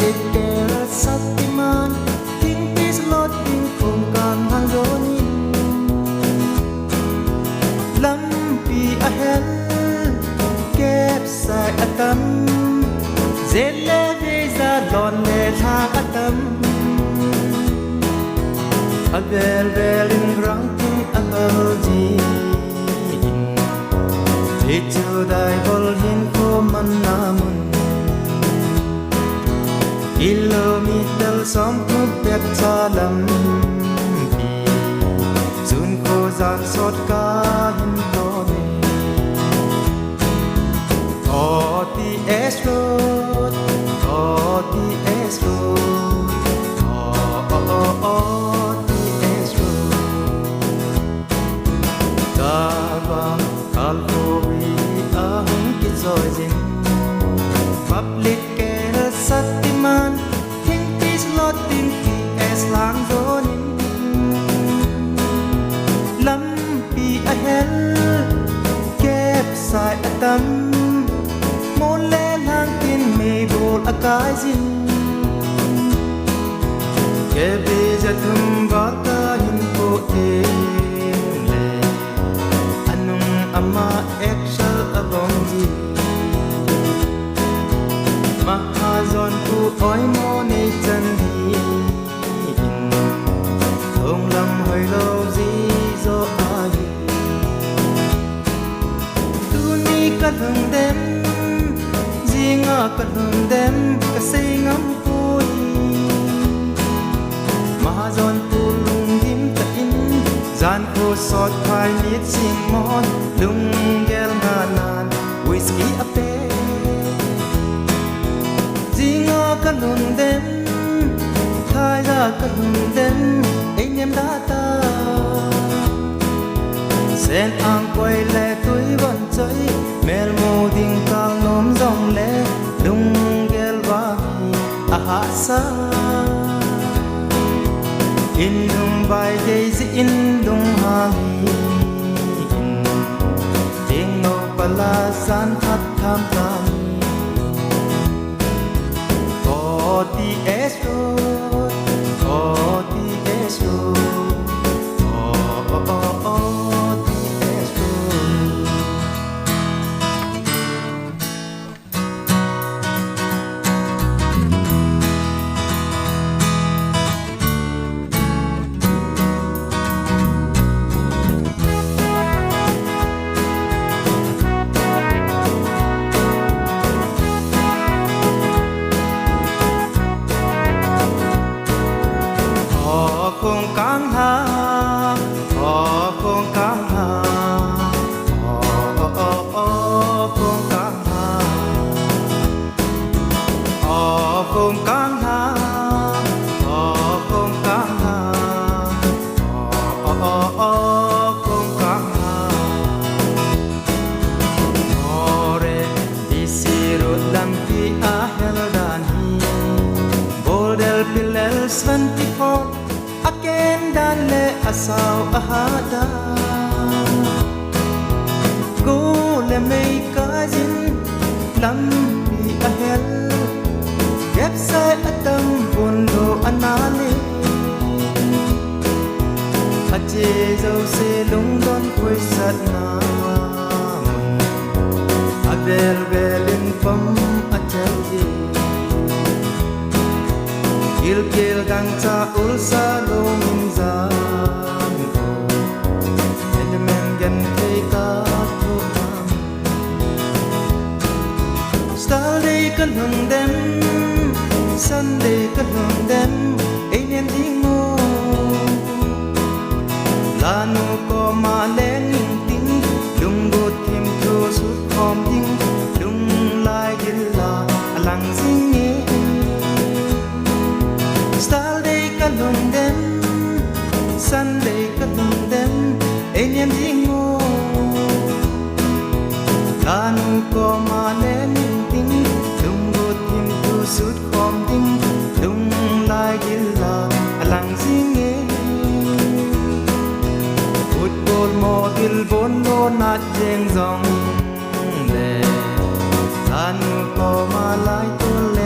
Public care Saktiman Ting Peace Lot Ting Kong Kan Hang Zonin Lampi Ahel Kep Sai Atam Zelle Veza Lon Le Thang Atam Abel Belin Rang Ting Abel Ji Itu Dai Bol Hin Ko Man Namun Kilometer som ku bet salam pi Sun ko zan sot ka hin to me OTS road OTS road OTS road Tabang kalpori ahung kitsoy jin Public care Saktiman Ting Peace Lot Ting PS Lang Zonin Lampi Ahel Kep Sai Atam Mon Le Lang Tin Me Bol Akai Zin Kebe Jatum Baka Hin Ko Tin Le Anung Ama Ekshal Abong Ji Mahazon ku oi mo nei chân hi Thong lam hoi lo zi zo ai Tu ni ka thung dem Zi nga ka thung dem Ka say ngam pui Mahazon ku lung dim ta in Zan ku sot phai nit sing mon Lung gel nga nan Whiskey ape Ka lung dem Thai ra ka lung dem Anh em đã ta Sen ang quay lệ tuổi vẫn chơi Mel mô đình càng nôm dòng lệ Lung gel va à hạ sa In lung bài dây dĩ in lung hà hi Tiếng nô bà la san thắt tham tham OTS road, OTS road, OTS road. Khung cang ha, khung cang ha, khung cang ha, khung cang ha, khung cang ha, khung cang ha. Ore disirut lampi ahel dani, boldel pilel 24. Aken dan le asaw ahada Go le may kajin Lampi ahel Gep say atam bundo anali Ache zau se lung don koi sat na Abel belin pam atel di Kil kil gang cha ulsa lo min zan ko Endemen gan kay ka to am Saturday ka lung dem Sunday ka lung dem Ainen ding mo Lano ko ma leng ting Lung gut tim to sut kom ding Lung lai gil la alang sing ni Ka lung dem Sunday ka lung dem Anh em ding mo Lanu ko ma len ting Lung gut tim tu sut kom ding Lung lai gil la alang sing e Football mo gil bon lo nat jeng zong le Lanu ko ma lai to le